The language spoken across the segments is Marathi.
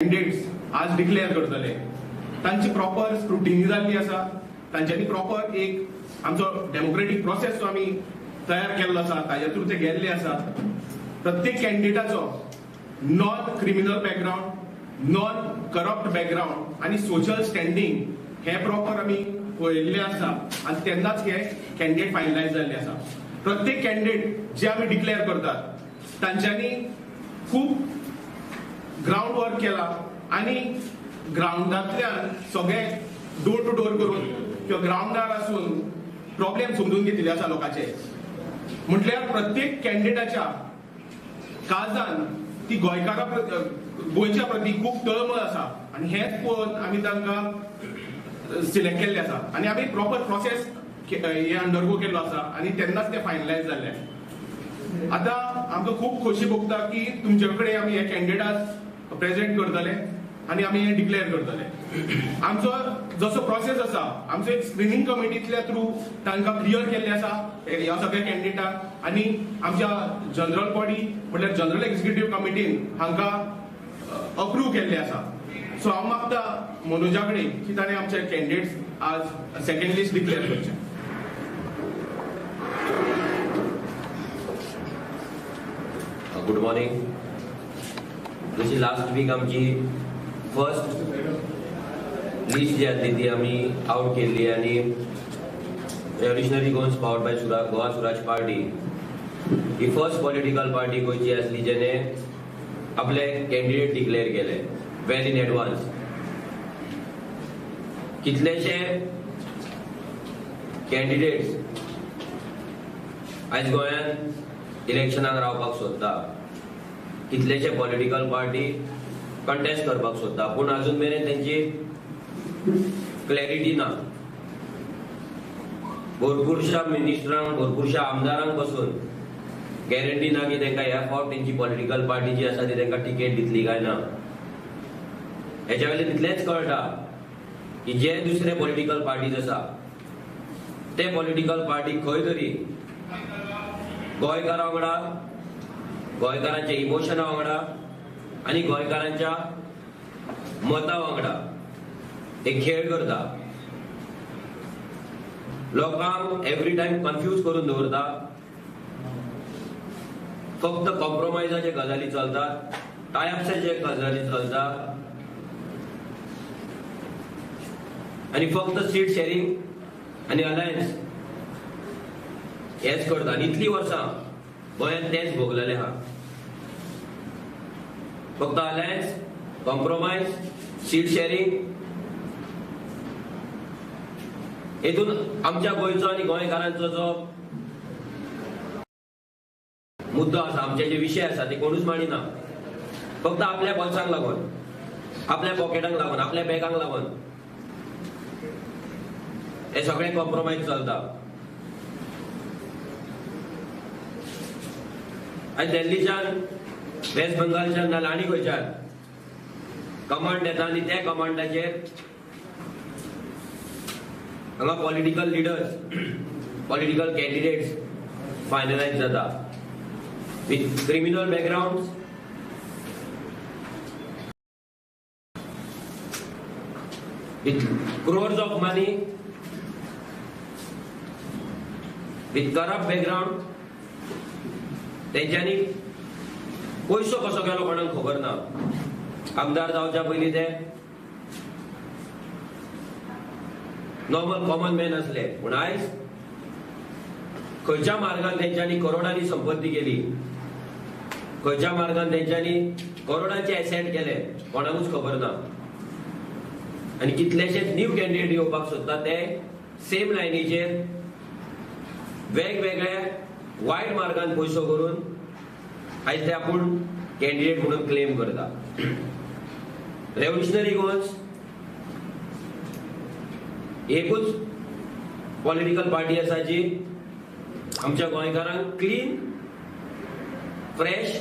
कॅन्डिडेट्स आज डिक्लेअर करतले तांची प्रॉपर स्क्रुटिनी जाल्ली आसा. तांच्यांनी प्रॉपर एक आमचो डेमोक्रेटीक प्रोसेस जो आमी तयार केल्लो आसा ताजे थ्रू ते गेल्ले आसात. प्रत्येक कॅन्डिडेटाचो non criminal background, non corrupt background आणि सोशल स्टँडिंग हे प्रॉपर आमी पळयल्ले आसा आणि तेन्नाच हे कॅन्डिडेट फायनलायज जाल्ले आसा. प्रत्येक कॅन्डिडेट जे आमी डिक्लेअर करतात तांच्यांनी खूप ग्राउंड वर्क केला आणि ग्राउंडांतल्यान सगळे डोर टू डोर करून किंवा ग्राउंडार असून प्रॉब्लेम समजून घेतले आसा लोकांचे. म्हटल्यार प्रत्येक कॅन्डिडेटाच्या काळजान ती गोंयच्या प्रती खूप तळमळ आसा आणि हेच पळोवन आमी तांकां सिलेक्ट केल्ले आसा आणि आमी प्रॉपर प्रोसेस हे अंडरगो केल्लो आसा आणि तेन्नाच ते फायनलायज जाल्ले. आता आमकां खूप खोशी भोगता की तुमचे कडेन आमी हे कॅन्डिडेट प्रेझेंट करतले आणि आमी हे डिक्लेअर करतले. आमचो जसो प्रोसेस आसा आमचो एक स्क्रिनिंग कमिटीतल्या थ्रू तांकां क्लियर केल्ले आसा ह्या सगळ्या कॅन्डिडेटाक आणि आमच्या जनरल बॉडी म्हटल्यार जनरल एक्झिक्युटिव्ह कमिटीन हांकां अप्रूव्ह केल्ले आसा. सो हांव मागता मनोजा कडेन की ताणें आमचे कॅन्डिडेट्स आज सेकंड लिस्ट डिक्लेअर करचे. Good morning. जशी लास्ट वीक आमची फर्स्ट लिस्ट जी आसली ती आमी आउट केल्ली आणि revolutionary Goans powered by Goa Swaraj party ही फर्स्ट पॉलिटिकल पार्टी गोंयची आसली जेणे आपले कॅन्डिडेट डिक्लेअर केले वेल इन एडवान्स. कितलेशे कॅन्डिडेट्स आयज गोंयांत इलेक्शनाक रावपाक सोदता, कितलेशे पॉलिटिकल पार्टी कंटेस्ट करपाक सोदता, पूण अजून मेरेन त्यांची क्लॅरिटी ना. भरपूरशा मिनिस्टरांक भरपूरशा आमदारांक बसून गॅरंटी ना की तांकां ह्या फावट तेंची पॉलिटिकल पार्टी जी आसा ती तांकां टिकेट दितली काय ना. हेच्या वयल्यान इतलेंच कळटा की जे दुसरे पॉलिटिकल पार्टीज आसा ते पॉलिटिकल पार्टी खंय तरी गोंयकारां वांगडा, गोंयकारांच्या इमोशना वांगडा आणि गोंयकारांच्या मता वांगडा एक खेळ करता. लोकांक एव्हरी टाइम कन्फ्यूज करून दवरता. फक्त कॉम्प्रोमायजाचे गजाली चलतात, टायअप्साचे गजाली चलता आणि फक्त सीट शेअरिंग आणि अलायन्स हेच करता. इतली वर्सां गोंयांत तेच भोगलेले आहा. फक्त अलायन्स, कॉम्प्रोमाइज, सीट शेअरिंग हेतून आमच्या गोंयचो आणि गोंयकारांचो जो मुद्दो आसा, आमचे जे विषय आसा ते कोणूच मांडिना. फक्त आपल्या बोल्सांक लागून, आपल्या पॉकेटांक लागून, आपल्या बॅगांक लागून हे सगळे कॉम्प्रोमाइज चलता. आयज दिल्लीच्यान, वेस्ट बंगालच्यान नाल्यार आनी खंयच्यान कमांड येता आनी त्या कमांडाचेर हांगा political leaders, political candidates finalise जाता with criminal background, with crores of money, with corrupt background. तेंच्यांनी पयसो कसो गेलो कोणाक खबर ना. आमदार जावच्या पयलीं ते नॉर्मल कॉमन मॅन असले, पूण आयज खंयच्या मार्गान तेंच्यांनी करोडांनी संपत्ती केली, खंयच्या मार्गान तेंच्यांनी करोडांचे एसेट केले कोणाकूच खबर ना. आणि कितलेशेच न्यू कॅन्डिडेट येवपाक सोदता ते सेम लायनीचेर वेगवेगळे वायट मार्गान पयसो करून आयज ते आपूण कॅन्डिडेट म्हणून क्लेम करता. रेव्होल्युशनरी गोन्स एकूच पॉलिटिकल पार्टी आसा जी आमच्या गोंयकारांक clean, fresh,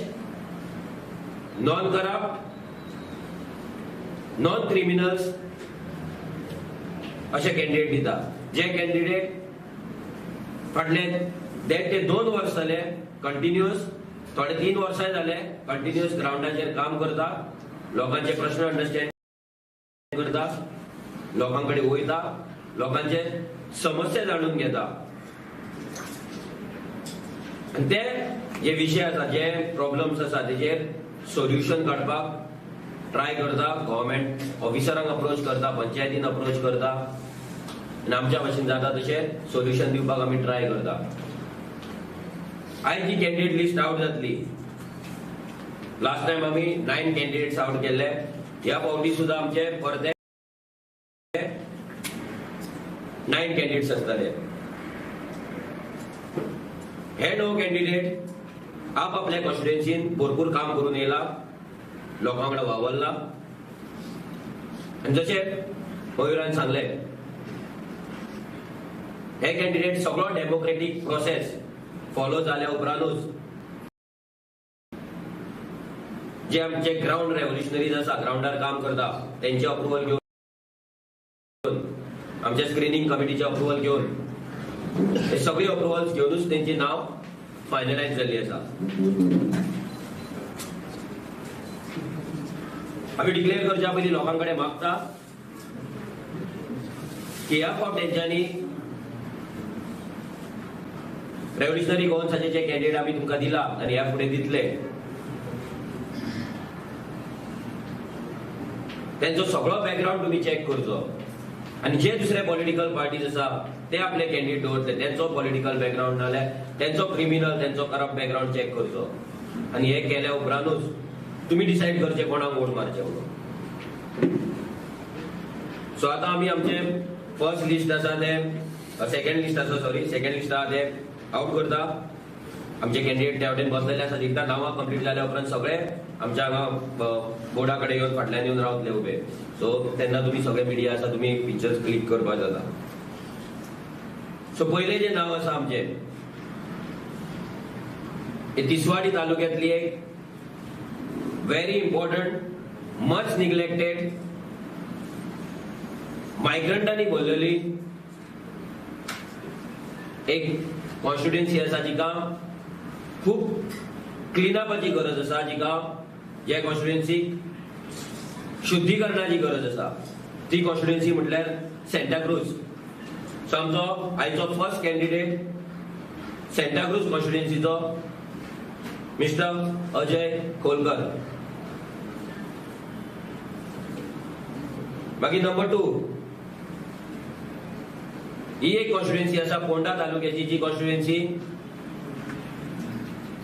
non corrupt, non criminals असे कॅन्डिडेट दिता. जे कॅन्डिडेट फाटले 1.5 ते 2 वर्स जाले कंटिन्युअस, थोडे 3 वर्सां जाले कंटिन्युअस ग्राउंडाचेर काम करता लोकांचे प्रश्न अंडरस्टँड करता, लोकांकडे वयता, लोकांचे समस्या जाणून घेता, आणि ते जे विषय आसा, जे प्रॉब्लेम्स आसा तेजेर सोल्युशन काडपाक ट्राय करता. गव्हर्नमेंट ऑफिसरांक अप्रोच करता, पंचायतीन अप्रोच करता, आणि आमच्या भाशेन जाता तशे सोल्युशन दिवपाक आमी ट्राय करता. आयज जी कॅन्डिडेट लिस्ट आउट जातली, लास्ट टाइम आमी 9 कॅन्डिडेट्स आउट केल्ले, ह्या फावटी सुद्धा आमचे परते 9 कॅन्डिडेट्स आसतले. हे 9 कॅन्डिडेट आपल्या कॉन्स्टिट्युएन्सीन भरपूर काम करून येयला, लोकां कडेन वावरला, आणि जशे मयुरान सांगले, हे कॅन्डिडेट सगळो डेमोक्रेटिक प्रोसेस फॉलो जाल्या उपरांतूच जे आमचे ग्राउंड रेव्होल्युशनरीज आसा, ग्राउंडार काम करता, त्यांचे अप्रुव्हल घेऊन, आमच्या स्क्रीनिंग कमिटीचे अप्रुव्हल घेऊन, हे सगळे अप्रुव्हल्स घेऊनच त्यांची नाव फायनलाइज झाली आसा. आम्ही डिक्लेअर करच्या पयलीं लोकांकडे मागता की ह्या फावट तेंच्यांनी रेव्होल्युशनरी गोवन्साचे जे कॅन्डिडेट आम्ही तुमकां दिला आणि ह्या फुडें दितले, त्यांचो सगळो बॅकग्राऊंड तुम्ही चेक करचो, आणि जे दुसरे पॉलिटिकल पार्टीज आसा ते आपले कॅन्डिडेट दवरतले, त्यांचो पॉलिटिकल बॅकग्राऊंड नाल्यार त्यांचो क्रिमिनल, त्यांचो करप्ट बॅकग्राऊंड चेक करचो, आणि हे केल्या उपरांतूच तुम्ही डिसाइड करचे कोणाक वोट मारचे म्हणून. सो आता आम्ही आमचे फर्स्ट लिस्ट आसा ते सेकंड लिस्ट आहा ते आउट करता. आमचे कॅन्डिडेट त्या वटेन बसलेले आसात. एकदा नावां कंप्लीट जाल्या उपरांत सगळे आमच्या हांगा बोर्डा कडेन येवन फाटल्यान येवन रावतले उबे. सो तेन्ना तुम्ही सगळे मिडिया आसा, तुम्ही पिक्चर्स क्लिक करपाक जाता. सो पयले जे नाव आसा आमचे, हे तिसवाडी तालुक्यांतली एक व्हेरी इम्पॉर्टंट, मच निग्लेक्टेड, मायग्रंटांनी भरलेली एक कॉन्स्टिट्युएन्सी आसा, जिका खूप क्लिनअपाची गरज आसा, जिका ह्या कॉन्स्टिट्युएन्सीक शुद्धीकरणाची गरज आसा. ती कॉन्स्टिट्युएन्सी म्हटल्यार सेंटाक्रूज. सो आमचो आयचो first candidate Santacruz कॉन्स्टिट्युएन्सीचो mister Ajay खोलकर. बाकी नंबर 2 ही एक कॉन्स्टिट्युएन्सी आसा फोंडा तालुक्याची, जी कॉन्स्टिट्युएन्सी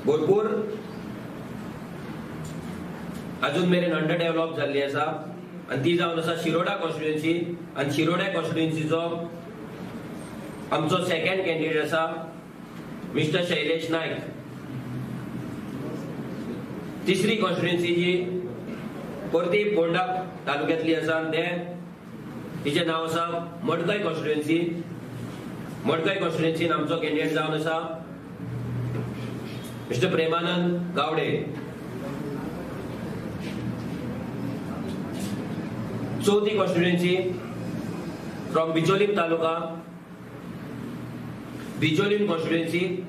भरपूर अजून मेरेन अंडर डेव्हलप जाल्ली आसा, आणि ती जावन आसा शिरोडा कॉन्स्टिट्युएन्सी. आणि शिरोडा कॉन्स्टिट्युएन्सीचो आमचो सेकंड कॅन्डिडेट आसा मिस्टर शैलेश नायक. तिसरी कॉन्स्टिट्युएन्सी जी परती फोंडा तालुक्यांतली आसा, तिचे नाव आसा मडकय कॉन्स्टिट्युएन्सी. मडकय कॉन्स्टिट्युएन्सीन आमचो कॅन्डिडेट जावन आसा मिस्टर प्रेमानंद गावडे. चौथी constituency from Bicholim taluka, Bicholim constituency.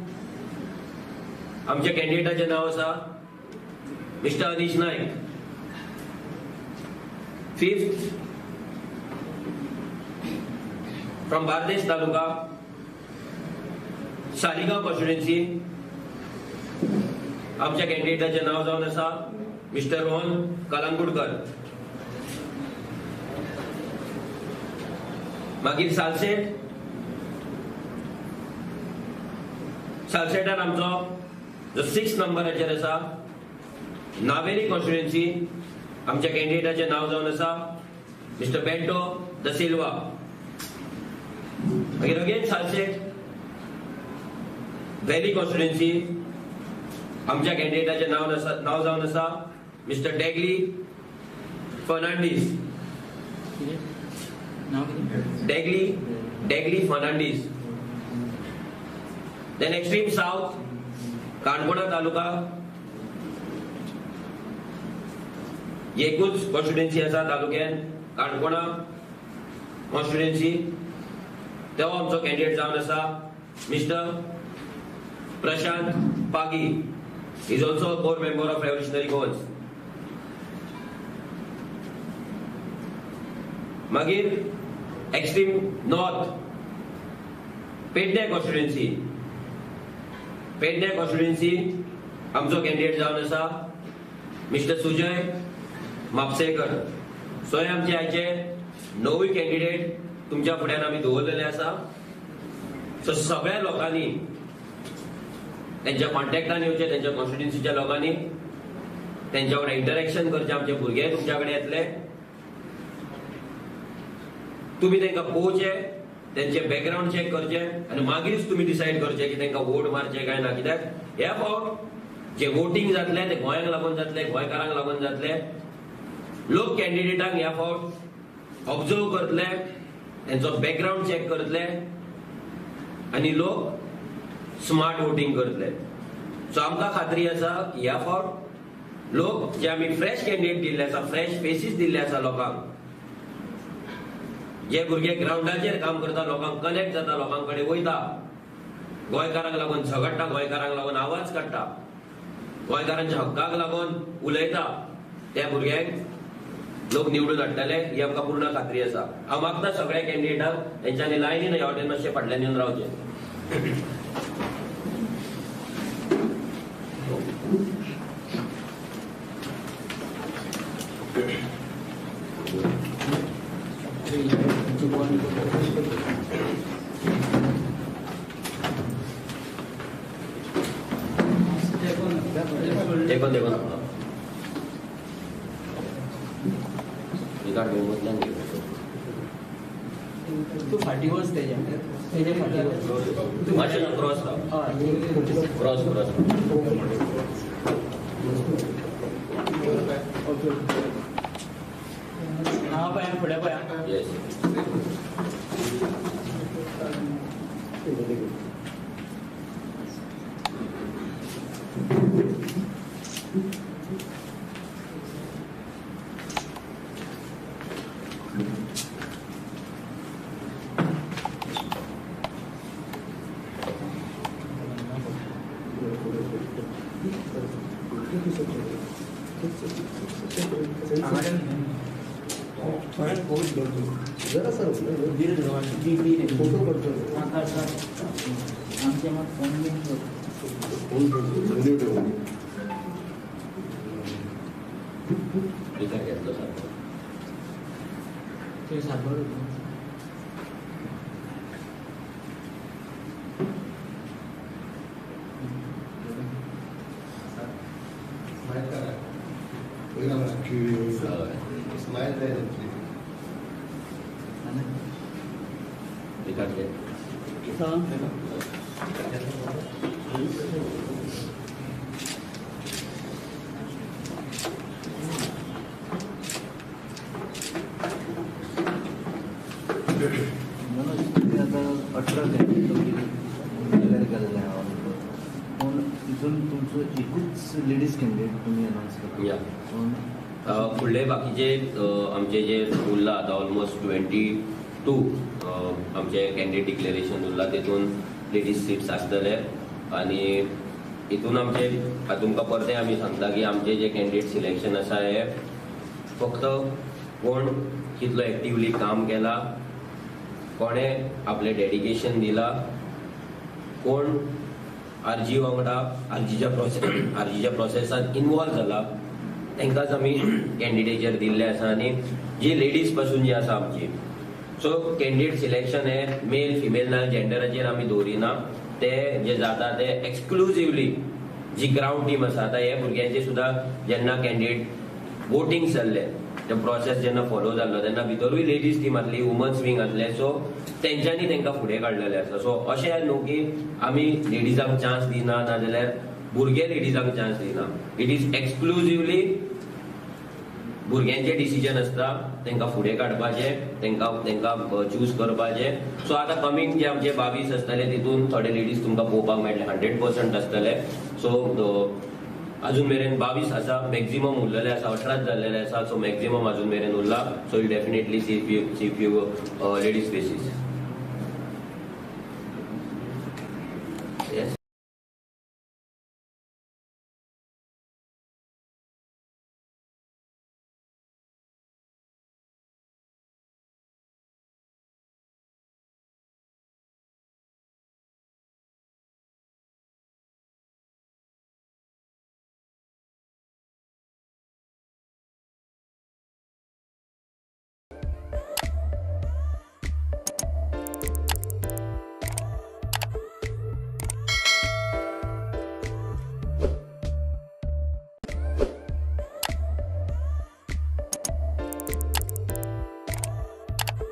आमच्या कॅन्डिडेटाचे नाव आसा mister Anish Naik. Fifth from Bardez taluka, Saligao constituency. आमच्या कॅन्डिडेटाचे नाव जावन आसा मिस्टर रोहन कलांगुडकर. मागीर सालसेट, सालसेटान आमचो जो 6 नंबराचेर आसा नावेली कॉन्स्टिट्युएन्सी. आमच्या कॅन्डिडेटाचे नाव जावन आसा मिस्टर बेंटो द सिल्वा. मागीर अगेन सालसेट व्हॅली कॉन्स्टिट्युएन्सी. आमच्या कॅन्डिडेटाचे नाव जावन आसा mister Degli Fernandes. Degli Fernandes. Then extreme south काणकोणा तालुका, एकूच कॉन्स्टिट्युएन्सी आसा तालुक्यान काणकोणा कॉन्स्टिट्युएन्सी. तो आमचो कॅन्डिडेट जावन आसा mister Prashant Pagi. Is also core member of revolutionary Goans. मागीर एक्स्ट्रीम नॉर्थ पेडणे कॉन्स्टिट्युएन्सी आमचो कॅन्डिडेट जावन आसा मिस्टर सुजय म्हापसेकर. सो हे आमचे आयचे 9 कॅन्डिडेट तुमच्या फुड्यान आमी दवरलेले आसा. सो सगळ्या लोकांनी त्यांच्या कॉन्टॅक्टान येवचे, त्यांच्या कॉन्स्टिट्युएन्सीच्या लोकांनी त्यांच्या वांगडा इंटरॅक्शन करचे. आमचे भुरगे तुमच्या कडेन येतले, तुम्ही तांकां पळोवचे, त्यांचे बॅकग्राऊंड चेक करचे आणि मागीरच तुम्ही डिसाइड करचे की तांकां वोट मारचे काय ना. कित्याक ह्या फावट जे वोटिंग जातले ते गोंयांक लागून जातले, गोंयकारांक लागून जातले. लोक कॅन्डिडेटांक ह्या फावट ऑब्झर्व करतले, त्यांचो बॅकग्राऊंड चेक करतले आणि लोक स्मार्ट वोटिंग करतले. सो आमकां खात्री आसा ह्या फावट लोक जे आमी फ्रेश कॅन्डिडेट दिल्ले आसा, फ्रेश फेसीस दिल्ले आसा लोकांक, जे भुरगे ग्राउंडाचेर काम करता, लोकांक कनेक्ट जाता, लोकां कडेन वयता, गोंयकारांक लागून झगडटा, गोंयकारांक लागून आवाज काडटा, गोंयकारांच्या हक्काक लागून उलयता, त्या भुरग्यांक लोक निवडून हाडटले ही आमकां पूर्ण खात्री आसा. हांव मागता सगळ्या कॅन्डिडेटांक तेंच्यांनी लायनीन ह्या वटेन मातशें फाटल्यान येवन रावचें. तू फाटी वच तेजे फाटी क्रॉस क्रॉस हा पळय फुडें पळय. येस जरा सर फोटो करतो आमच्या मग फोन घेतलं सर ते सापड लेडीज कॅन्डिडेट तुम्ही अनाउन्स करता. फुडले बाकीचे आमचे जे उरला आता ऑलमोस्ट 22 आमचे कॅन्डिडेट डिक्लेरेशन उरला, तेतून लेडीज सीट्स आसतले आणि हितून आमचे तुमकां परते आमी सांगता की आमचे जे कॅन्डिडेट सिलेक्शन आसा हे फक्त कोण कितलो एक्टिवली काम केला, कोणे आपले डेडिकेशन दिला, कोण आरजी वांगडा आरजीच्या प्रोसेसान इन्वॉल्व जाला, तांकांच आमी कॅन्डिडेचेर दिल्ले आसा. आणि जी लेडीज पासून जी आसा आमची, सो कॅन्डिडेट सिलेक्शन हे मेल फिमेल ना जेंडराचेर आमी दवरिना. ते जे जाता ते एक्सक्लुझिवली जी ग्राउंड टीम आसा, आतां हे भुरग्यांचे सुद्दां जेन्ना कॅन्डिडेट वोटिंग जाल्ले, ते प्रोसेस जेन्ना फॉलो जाल्लो तेन्ना भितरूय लेडीज टीम आसली, वुमन्स विंग आसले, सो तेंच्यांनी तांकां फुडें काडलेले आसा. सो अशें न्हू की आमी लेडीजांक चान्स दिना नाजाल्यार भुरगे लेडीजांक चान्स दिना. इट इज एक्सक्लुझिवली भुरग्यांचे डिसिजन आसता, तांकां फुडें काडपाचे, तांकां चूज करपाचे. सो आतां कमींग जे आमचे 22 आसतले तितून थोडे लेडीज तुमकां पळोवपाक मेळटले, 100% आसतले. सो अजून मेरेन 22 आसा, मॅक्झिमम उरलेले आसा, 18 जाल्लेले आसा. सो मॅक्झिमम अजून मेरेन उरला. So you definitely see few ladies faces.